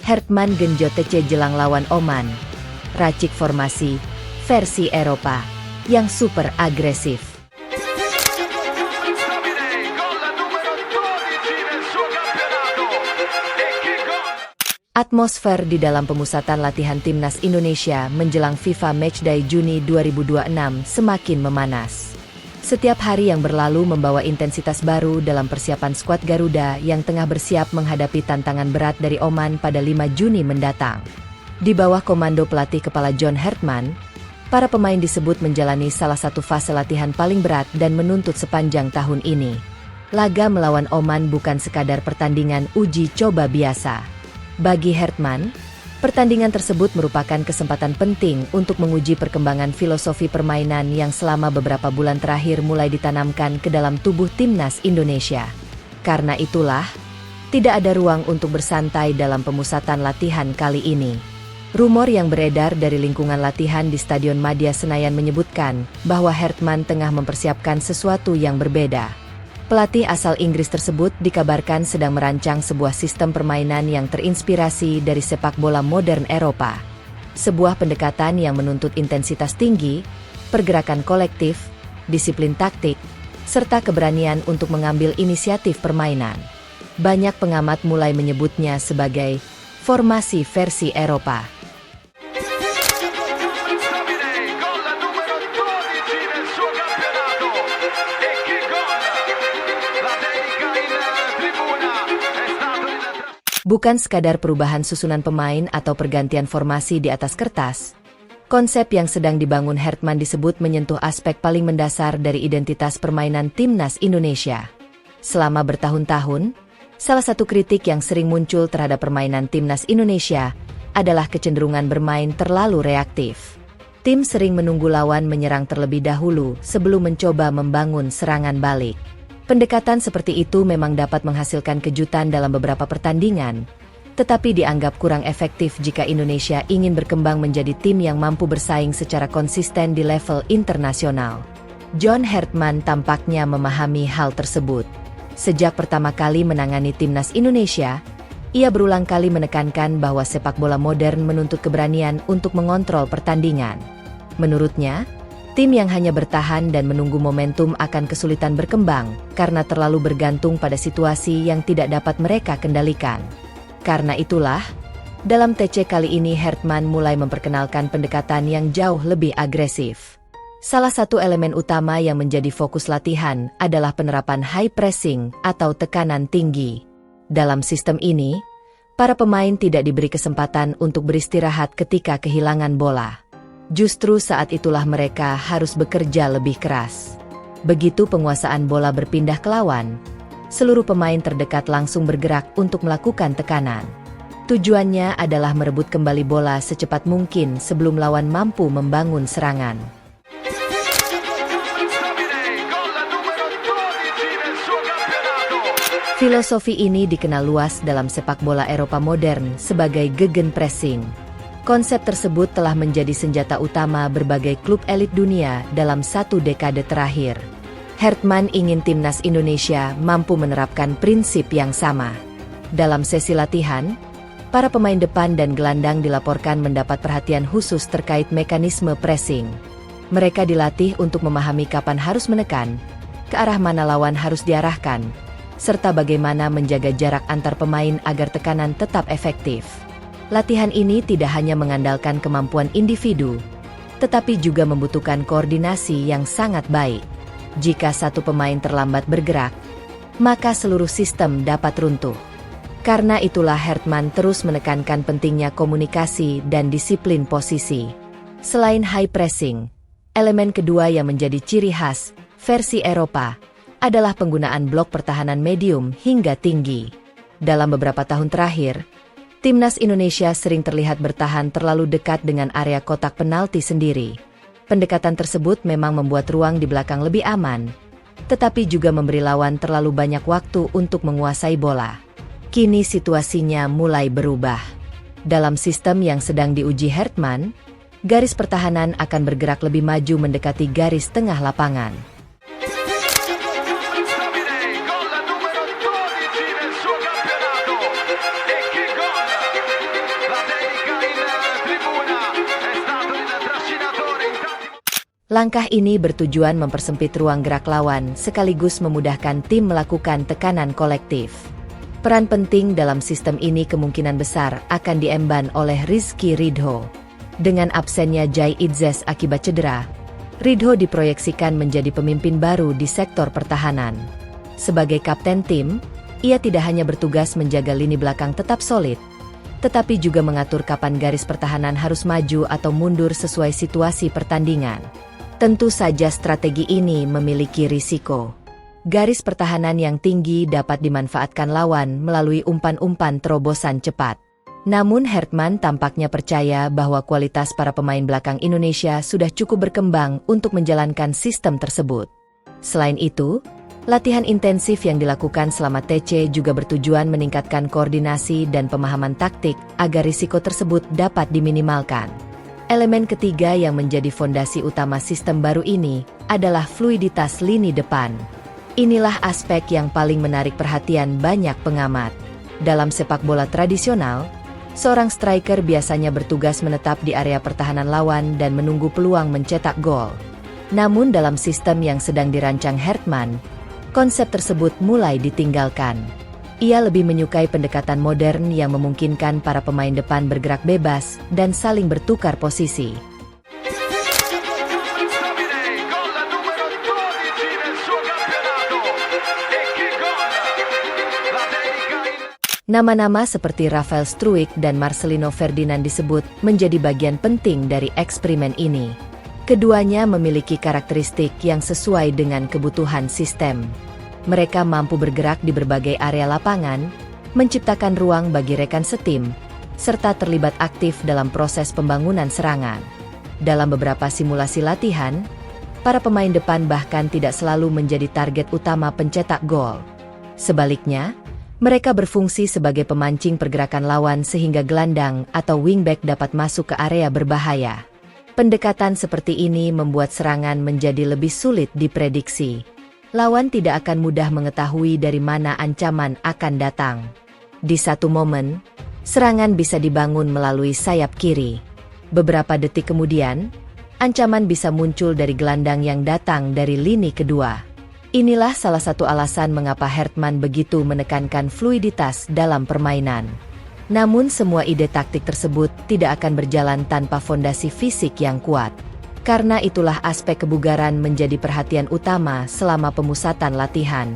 Hertman genjot TC jelang lawan Oman. Racik formasi, versi Eropa, yang super agresif. Atmosfer di dalam pemusatan latihan timnas Indonesia menjelang FIFA Matchday Juni 2026 semakin memanas. Setiap hari yang berlalu membawa intensitas baru dalam persiapan skuad Garuda yang tengah bersiap menghadapi tantangan berat dari Oman pada 5 Juni mendatang. Di bawah komando pelatih kepala John Hertman, para pemain disebut menjalani salah satu fase latihan paling berat dan menuntut sepanjang tahun ini. Laga melawan Oman bukan sekadar pertandingan uji coba biasa. Bagi Hertman, pertandingan tersebut merupakan kesempatan penting untuk menguji perkembangan filosofi permainan yang selama beberapa bulan terakhir mulai ditanamkan ke dalam tubuh timnas Indonesia. Karena itulah, tidak ada ruang untuk bersantai dalam pemusatan latihan kali ini. Rumor yang beredar dari lingkungan latihan di Stadion Madia Senayan menyebutkan bahwa Hertman tengah mempersiapkan sesuatu yang berbeda. Pelatih asal Inggris tersebut dikabarkan sedang merancang sebuah sistem permainan yang terinspirasi dari sepak bola modern Eropa. Sebuah pendekatan yang menuntut intensitas tinggi, pergerakan kolektif, disiplin taktik, serta keberanian untuk mengambil inisiatif permainan. Banyak pengamat mulai menyebutnya sebagai formasi versi Eropa. Bukan sekadar perubahan susunan pemain atau pergantian formasi di atas kertas. Konsep yang sedang dibangun Hertman disebut menyentuh aspek paling mendasar dari identitas permainan timnas Indonesia. Selama bertahun-tahun, salah satu kritik yang sering muncul terhadap permainan timnas Indonesia adalah kecenderungan bermain terlalu reaktif. Tim sering menunggu lawan menyerang terlebih dahulu sebelum mencoba membangun serangan balik. Pendekatan seperti itu memang dapat menghasilkan kejutan dalam beberapa pertandingan, tetapi dianggap kurang efektif jika Indonesia ingin berkembang menjadi tim yang mampu bersaing secara konsisten di level internasional. John Hertman tampaknya memahami hal tersebut. Sejak pertama kali menangani timnas Indonesia, ia berulang kali menekankan bahwa sepak bola modern menuntut keberanian untuk mengontrol pertandingan. Menurutnya, tim yang hanya bertahan dan menunggu momentum akan kesulitan berkembang karena terlalu bergantung pada situasi yang tidak dapat mereka kendalikan. Karena itulah, dalam TC kali ini Hertman mulai memperkenalkan pendekatan yang jauh lebih agresif. Salah satu elemen utama yang menjadi fokus latihan adalah penerapan high pressing atau tekanan tinggi. Dalam sistem ini, para pemain tidak diberi kesempatan untuk beristirahat ketika kehilangan bola. Justru saat itulah mereka harus bekerja lebih keras. Begitu penguasaan bola berpindah ke lawan, seluruh pemain terdekat langsung bergerak untuk melakukan tekanan. Tujuannya adalah merebut kembali bola secepat mungkin sebelum lawan mampu membangun serangan. Filosofi ini dikenal luas dalam sepak bola Eropa modern sebagai gegenpressing. Konsep tersebut telah menjadi senjata utama berbagai klub elit dunia dalam satu dekade terakhir. Hertman ingin timnas Indonesia mampu menerapkan prinsip yang sama. Dalam sesi latihan, para pemain depan dan gelandang dilaporkan mendapat perhatian khusus terkait mekanisme pressing. Mereka dilatih untuk memahami kapan harus menekan, ke arah mana lawan harus diarahkan, serta bagaimana menjaga jarak antar pemain agar tekanan tetap efektif. Latihan ini tidak hanya mengandalkan kemampuan individu, tetapi juga membutuhkan koordinasi yang sangat baik. Jika satu pemain terlambat bergerak, maka seluruh sistem dapat runtuh. Karena itulah Hertman terus menekankan pentingnya komunikasi dan disiplin posisi. Selain high pressing, elemen kedua yang menjadi ciri khas versi Eropa adalah penggunaan blok pertahanan medium hingga tinggi. Dalam beberapa tahun terakhir, timnas Indonesia sering terlihat bertahan terlalu dekat dengan area kotak penalti sendiri. Pendekatan tersebut memang membuat ruang di belakang lebih aman, tetapi juga memberi lawan terlalu banyak waktu untuk menguasai bola. Kini situasinya mulai berubah. Dalam sistem yang sedang diuji Hertman, garis pertahanan akan bergerak lebih maju mendekati garis tengah lapangan. Langkah ini bertujuan mempersempit ruang gerak lawan sekaligus memudahkan tim melakukan tekanan kolektif. Peran penting dalam sistem ini kemungkinan besar akan diemban oleh Rizky Ridho. Dengan absennya Jai Idzes akibat cedera, Ridho diproyeksikan menjadi pemimpin baru di sektor pertahanan. Sebagai kapten tim, ia tidak hanya bertugas menjaga lini belakang tetap solid, tetapi juga mengatur kapan garis pertahanan harus maju atau mundur sesuai situasi pertandingan. Tentu saja strategi ini memiliki risiko. Garis pertahanan yang tinggi dapat dimanfaatkan lawan melalui umpan-umpan terobosan cepat. Namun Hertman tampaknya percaya bahwa kualitas para pemain belakang Indonesia sudah cukup berkembang untuk menjalankan sistem tersebut. Selain itu, latihan intensif yang dilakukan selama TC juga bertujuan meningkatkan koordinasi dan pemahaman taktik agar risiko tersebut dapat diminimalkan. Elemen ketiga yang menjadi fondasi utama sistem baru ini adalah fluiditas lini depan. Inilah aspek yang paling menarik perhatian banyak pengamat. Dalam sepak bola tradisional, seorang striker biasanya bertugas menetap di area pertahanan lawan dan menunggu peluang mencetak gol. Namun dalam sistem yang sedang dirancang Hertman, konsep tersebut mulai ditinggalkan. Ia lebih menyukai pendekatan modern yang memungkinkan para pemain depan bergerak bebas dan saling bertukar posisi. Nama-nama seperti Rafael Struijk dan Marcelino Ferdinand disebut menjadi bagian penting dari eksperimen ini. Keduanya memiliki karakteristik yang sesuai dengan kebutuhan sistem. Mereka mampu bergerak di berbagai area lapangan, menciptakan ruang bagi rekan setim, serta terlibat aktif dalam proses pembangunan serangan. Dalam beberapa simulasi latihan, para pemain depan bahkan tidak selalu menjadi target utama pencetak gol. Sebaliknya, mereka berfungsi sebagai pemancing pergerakan lawan sehingga gelandang atau wingback dapat masuk ke area berbahaya. Pendekatan seperti ini membuat serangan menjadi lebih sulit diprediksi. Lawan tidak akan mudah mengetahui dari mana ancaman akan datang. Di satu momen, serangan bisa dibangun melalui sayap kiri. Beberapa detik kemudian, ancaman bisa muncul dari gelandang yang datang dari lini kedua. Inilah salah satu alasan mengapa Hertman begitu menekankan fluiditas dalam permainan. Namun semua ide taktik tersebut tidak akan berjalan tanpa fondasi fisik yang kuat. Karena itulah aspek kebugaran menjadi perhatian utama selama pemusatan latihan.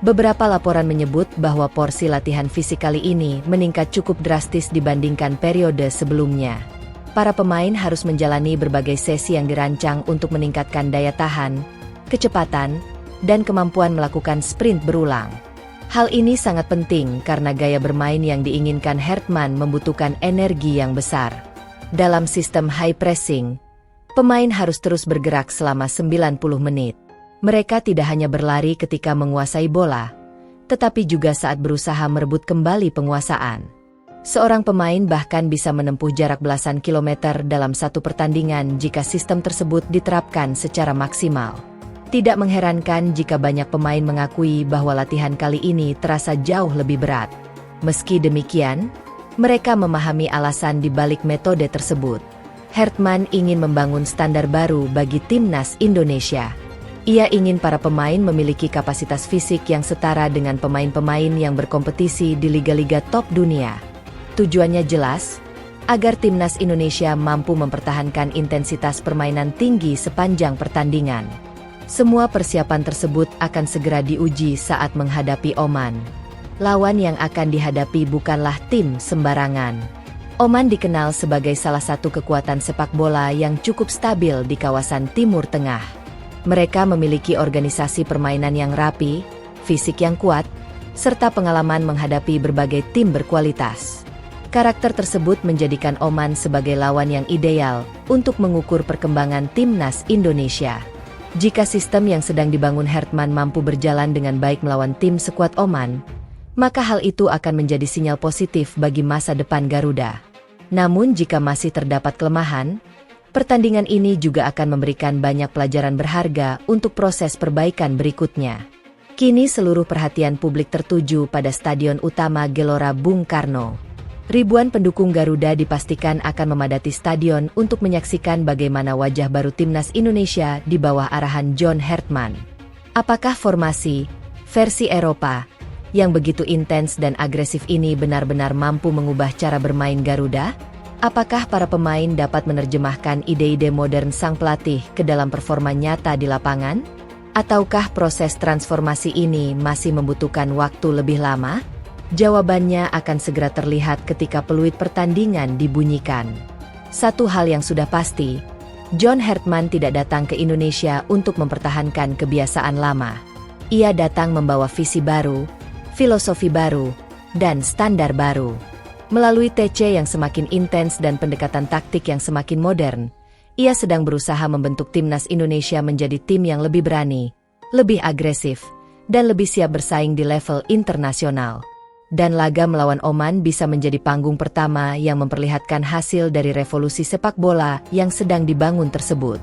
Beberapa laporan menyebut bahwa porsi latihan fisik kali ini meningkat cukup drastis dibandingkan periode sebelumnya. Para pemain harus menjalani berbagai sesi yang dirancang untuk meningkatkan daya tahan, kecepatan, dan kemampuan melakukan sprint berulang. Hal ini sangat penting karena gaya bermain yang diinginkan Hertman membutuhkan energi yang besar. Dalam sistem high pressing, pemain harus terus bergerak selama 90 menit. Mereka tidak hanya berlari ketika menguasai bola, tetapi juga saat berusaha merebut kembali penguasaan. Seorang pemain bahkan bisa menempuh jarak belasan kilometer dalam satu pertandingan jika sistem tersebut diterapkan secara maksimal. Tidak mengherankan jika banyak pemain mengakui bahwa latihan kali ini terasa jauh lebih berat. Meski demikian, mereka memahami alasan di balik metode tersebut. Hertman ingin membangun standar baru bagi timnas Indonesia. Ia ingin para pemain memiliki kapasitas fisik yang setara dengan pemain-pemain yang berkompetisi di liga-liga top dunia. Tujuannya jelas, agar timnas Indonesia mampu mempertahankan intensitas permainan tinggi sepanjang pertandingan. Semua persiapan tersebut akan segera diuji saat menghadapi Oman. Lawan yang akan dihadapi bukanlah tim sembarangan. Oman dikenal sebagai salah satu kekuatan sepak bola yang cukup stabil di kawasan Timur Tengah. Mereka memiliki organisasi permainan yang rapi, fisik yang kuat, serta pengalaman menghadapi berbagai tim berkualitas. Karakter tersebut menjadikan Oman sebagai lawan yang ideal untuk mengukur perkembangan timnas Indonesia. Jika sistem yang sedang dibangun Hertman mampu berjalan dengan baik melawan tim sekuat Oman, maka hal itu akan menjadi sinyal positif bagi masa depan Garuda. Namun jika masih terdapat kelemahan, pertandingan ini juga akan memberikan banyak pelajaran berharga untuk proses perbaikan berikutnya. Kini seluruh perhatian publik tertuju pada Stadion Utama Gelora Bung Karno. Ribuan pendukung Garuda dipastikan akan memadati stadion untuk menyaksikan bagaimana wajah baru timnas Indonesia di bawah arahan John Hartman. Apakah formasi versi Eropa yang begitu intens dan agresif ini benar-benar mampu mengubah cara bermain Garuda? Apakah para pemain dapat menerjemahkan ide-ide modern sang pelatih ke dalam performa nyata di lapangan? Ataukah proses transformasi ini masih membutuhkan waktu lebih lama? Jawabannya akan segera terlihat ketika peluit pertandingan dibunyikan. Satu hal yang sudah pasti, John Hartman tidak datang ke Indonesia untuk mempertahankan kebiasaan lama. Ia datang membawa visi baru, filosofi baru, dan standar baru. Melalui TC yang semakin intens dan pendekatan taktik yang semakin modern, ia sedang berusaha membentuk timnas Indonesia menjadi tim yang lebih berani, lebih agresif, dan lebih siap bersaing di level internasional. Dan laga melawan Oman bisa menjadi panggung pertama yang memperlihatkan hasil dari revolusi sepak bola yang sedang dibangun tersebut.